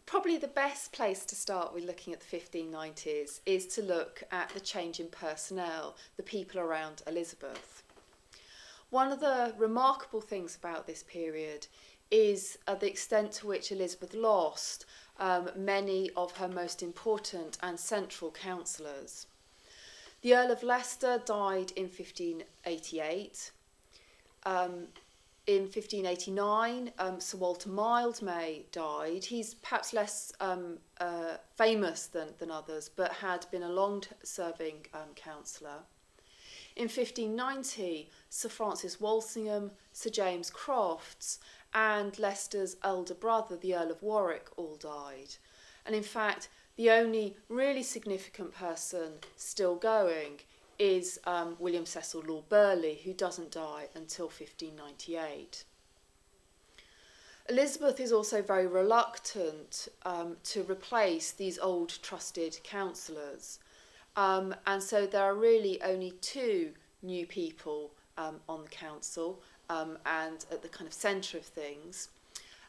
Probably the best place to start with looking at the 1590s is to look at the change in personnel, the people around Elizabeth. One of the remarkable things about this period is the extent to which Elizabeth lost many of her most important and central councillors. The Earl of Leicester died in 1588. In 1589, Sir Walter Mildmay died. He's perhaps less famous than others, but had been a long-serving councillor. In 1590, Sir Francis Walsingham, Sir James Crofts, and Leicester's elder brother, the Earl of Warwick, all died. And in fact, the only really significant person still going is William Cecil Lord Burghley, who doesn't die until 1598. Elizabeth is also very reluctant to replace these old trusted councillors. And so there are really only two new people on the council and at the kind of centre of things.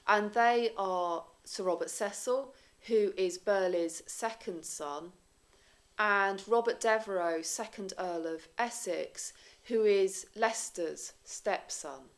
And they are Sir Robert Cecil, who is Burghley's second son, and Robert Devereux, 2nd Earl of Essex, who is Leicester's stepson.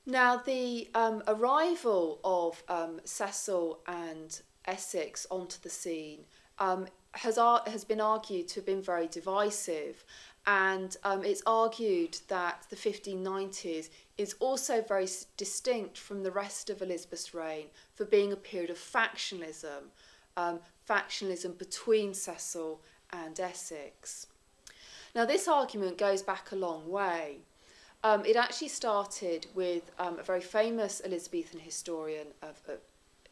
Now, the arrival of Cecil and Essex onto the scene has been argued to have been very divisive, and it's argued that the 1590s is also very distinct from the rest of Elizabeth's reign for being a period of factionalism, factionalism between Cecil and Essex. Now, this argument goes back a long way. It actually started with a very famous Elizabethan historian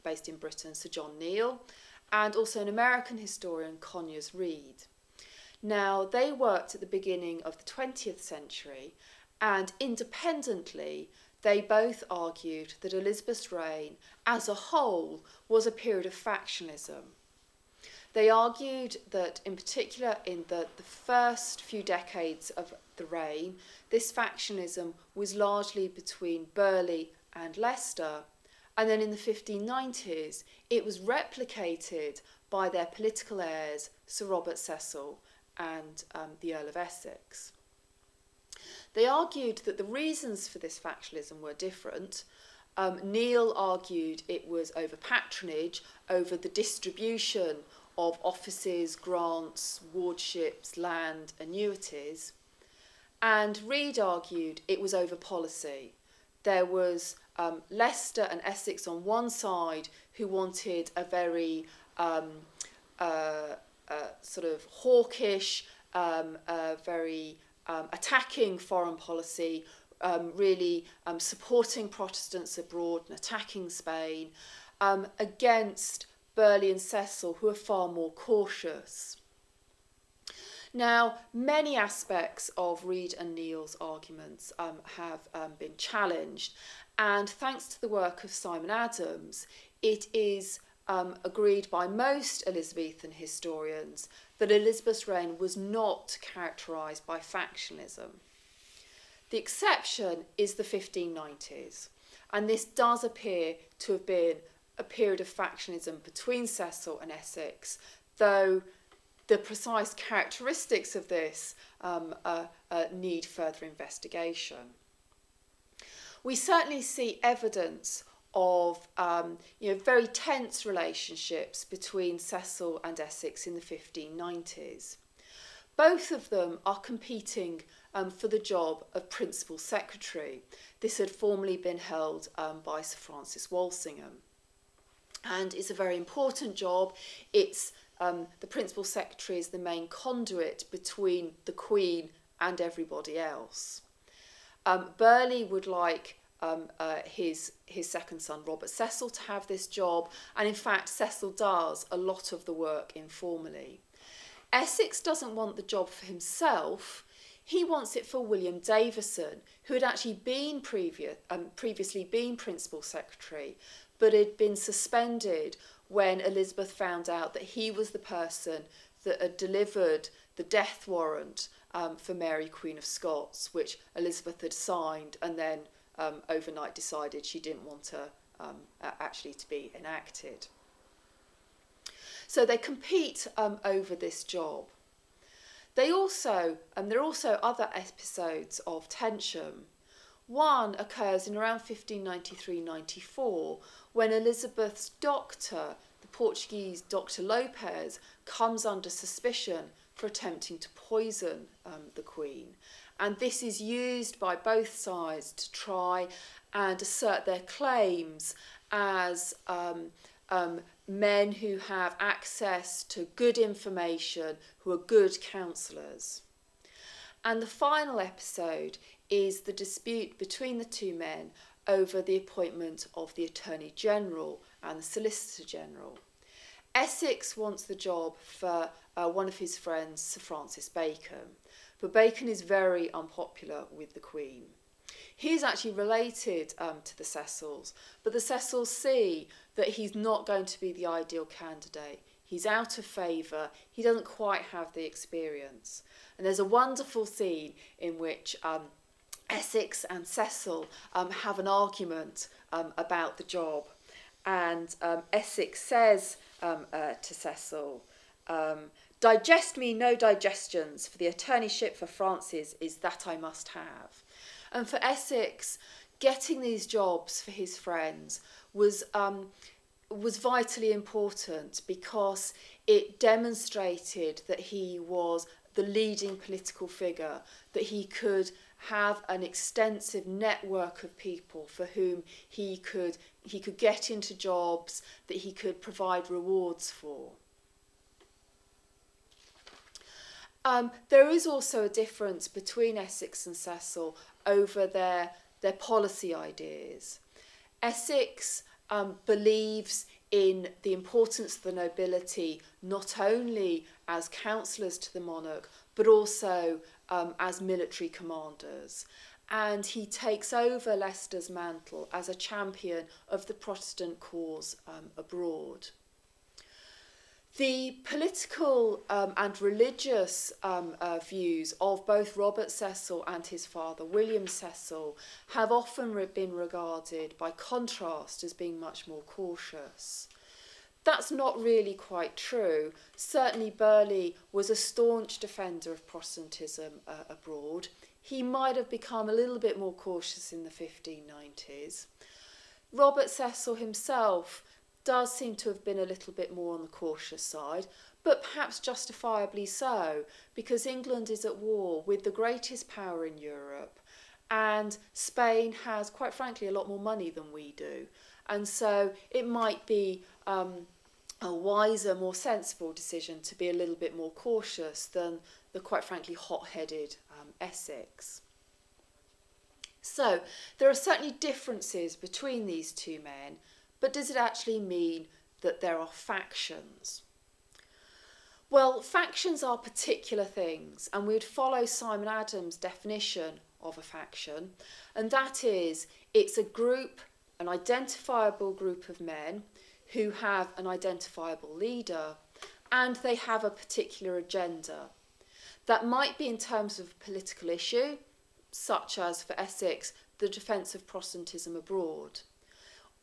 based in Britain, Sir John Neal, and also an American historian, Conyers Reed. Now, they worked at the beginning of the 20th century, and independently, they both argued that Elizabeth's reign as a whole was a period of factionalism. They argued that, in particular, in the first few decades of the reign, this factionalism was largely between Burghley and Leicester, and then in the 1590s, it was replicated by their political heirs, Sir Robert Cecil and the Earl of Essex. They argued that the reasons for this factionalism were different. Neal argued it was over patronage, over the distribution of offices, grants, wardships, land, annuities. And Reed argued it was over policy. There was Leicester and Essex on one side who wanted a very sort of hawkish, very attacking foreign policy, really supporting Protestants abroad and attacking Spain, against Burghley and Cecil, who are far more cautious. Now, many aspects of Reed and Neal's arguments have been challenged, and thanks to the work of Simon Adams, it is agreed by most Elizabethan historians that Elizabeth's reign was not characterised by factionalism. The exception is the 1590s, and this does appear to have been a period of factionalism between Cecil and Essex, though the precise characteristics of this need further investigation. We certainly see evidence of very tense relationships between Cecil and Essex in the 1590s. Both of them are competing for the job of Principal Secretary. This had formerly been held by Sir Francis Walsingham. And it's a very important job. It's the Principal Secretary is the main conduit between the Queen and everybody else. Burghley would like his second son, Robert Cecil, to have this job, and in fact Cecil does a lot of the work informally. Essex doesn't want the job for himself. He wants it for William Davison, who had actually been previously been Principal Secretary, but had been suspended when Elizabeth found out that he was the person that had delivered the death warrant for Mary, Queen of Scots, which Elizabeth had signed and then overnight decided she didn't want to actually to be enacted. So they compete over this job. There are also other episodes of tension. One occurs in around 1593-94 when Elizabeth's doctor, the Portuguese Dr. Lopes, comes under suspicion for attempting to poison the Queen. And this is used by both sides to try and assert their claims as men who have access to good information, who are good counsellors. And the final episode is the dispute between the two men over the appointment of the Attorney General and the Solicitor General. Essex wants the job for one of his friends, Sir Francis Bacon, but Bacon is very unpopular with the Queen. He's actually related to the Cecils, but the Cecils see that he's not going to be the ideal candidate. He's out of favour, he doesn't quite have the experience. And there's a wonderful scene in which Essex and Cecil have an argument about the job. And Essex says to Cecil, "Digest me no digestions, for the attorneyship for Francis is that I must have." And for Essex, getting these jobs for his friends was vitally important because it demonstrated that he was the leading political figure, that he could have an extensive network of people for whom he could get into jobs that he could provide rewards for. There is also a difference between Essex and Cecil over their policy ideas. Essex believes in the importance of the nobility not only as counsellors to the monarch but also as military commanders, and he takes over Leicester's mantle as a champion of the Protestant cause abroad. The political and religious views of both Robert Cecil and his father, William Cecil, have often been regarded by contrast as being much more cautious. That's not really quite true. Certainly Burghley was a staunch defender of Protestantism abroad. He might have become a little bit more cautious in the 1590s. Robert Cecil himself does seem to have been a little bit more on the cautious side, but perhaps justifiably so, because England is at war with the greatest power in Europe, and Spain has, quite frankly, a lot more money than we do. And so it might be a wiser, more sensible decision to be a little bit more cautious than the, quite frankly, hot-headed Essex. So there are certainly differences between these two men, but does it actually mean that there are factions? Well, factions are particular things, and we would follow Simon Adams' definition of a faction, and that is, it's a group, an identifiable group of men who have an identifiable leader, and they have a particular agenda. That might be in terms of a political issue, such as for Essex, the defence of Protestantism abroad.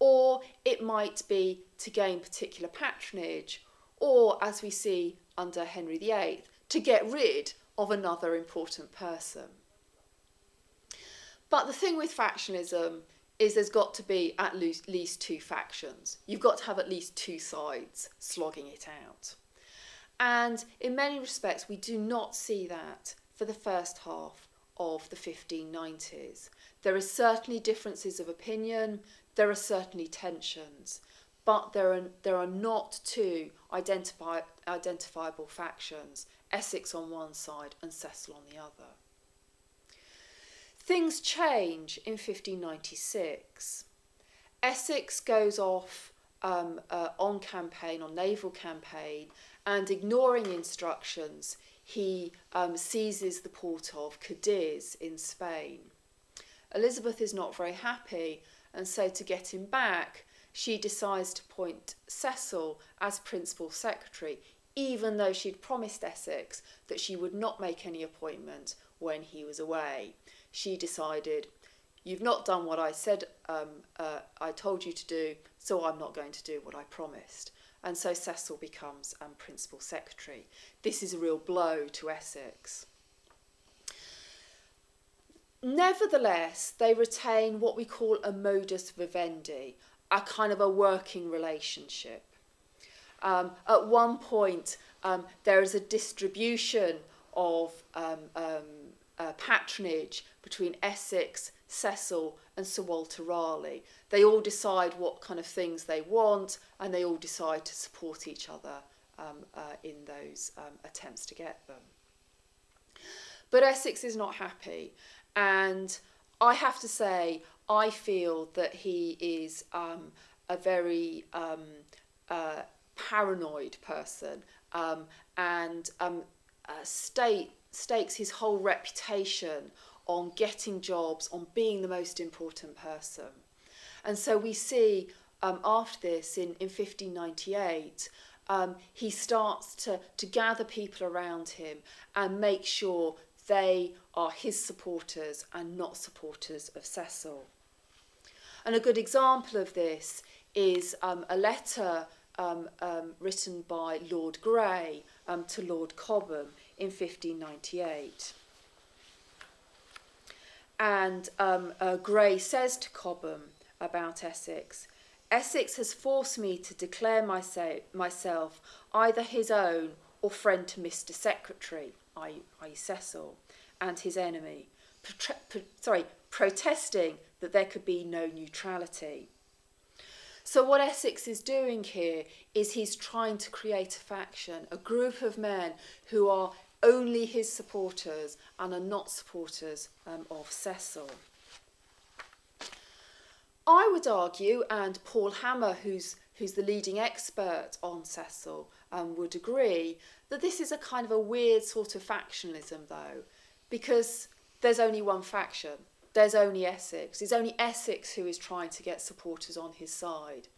Or it might be to gain particular patronage, or, as we see under Henry VIII, to get rid of another important person. But the thing with factionalism is there's got to be at least two factions. You've got to have at least two sides slogging it out. And in many respects, we do not see that for the first half of the 1590s. There are certainly differences of opinion, there are certainly tensions, but there are not two identifiable factions, Essex on one side and Cecil on the other. Things change in 1596. Essex goes off on campaign, on naval campaign, and ignoring instructions, he seizes the port of Cadiz in Spain. Elizabeth is not very happy, and so to get him back, she decides to appoint Cecil as principal secretary, even though she'd promised Essex that she would not make any appointment when he was away. She decided, You've not done what I said I told you to do, so I'm not going to do what I promised. And so Cecil becomes principal secretary. This is a real blow to Essex. Nevertheless, they retain what we call a modus vivendi, a kind of a working relationship. At one point, there is a distribution of patronage between Essex, Cecil and Sir Walter Raleigh. They all decide what kind of things they want, and they all decide to support each other in those attempts to get them. But Essex is not happy, and I have to say, I feel that he is a very paranoid person, and stakes his whole reputation on getting jobs, on being the most important person. And so we see after this, in 1598, he starts to gather people around him and make sure they are his supporters and not supporters of Cecil. And a good example of this is a letter written by Lord Grey to Lord Cobham in 1598. And Grey says to Cobham about Essex, "Essex has forced me to declare myself either his own or friend to Mr. Secretary," i.e. Cecil, "and his enemy, protesting that there could be no neutrality." So what Essex is doing here is he's trying to create a faction, a group of men who are only his supporters and are not supporters of Cecil. I would argue, and Paul Hammer, who's the leading expert on Cecil, would agree, that this is a kind of a weird sort of factionalism, though, because there's only one faction. There's only Essex. It's only Essex who is trying to get supporters on his side.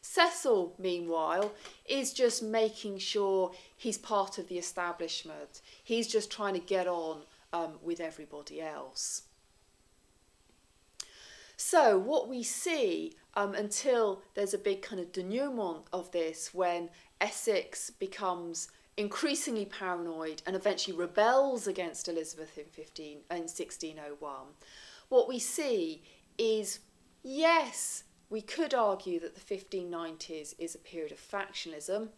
Cecil, meanwhile, is just making sure he's part of the establishment. He's just trying to get on with everybody else. So what we see until there's a big kind of denouement of this, when Essex becomes increasingly paranoid and eventually rebels against Elizabeth in 1601, what we see is, yes, we could argue that the 1590s is a period of factionalism.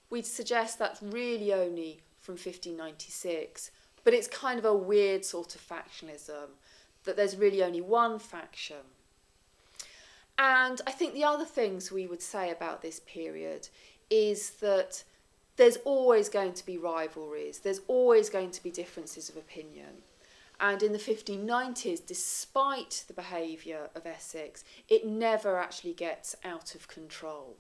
We'd suggest that's really only from 1596, but it's kind of a weird sort of factionalism, that there's really only one faction. And I think the other things we would say about this period is that there's always going to be rivalries, there's always going to be differences of opinion. And in the 1590s, despite the behaviour of Essex, it never actually gets out of control.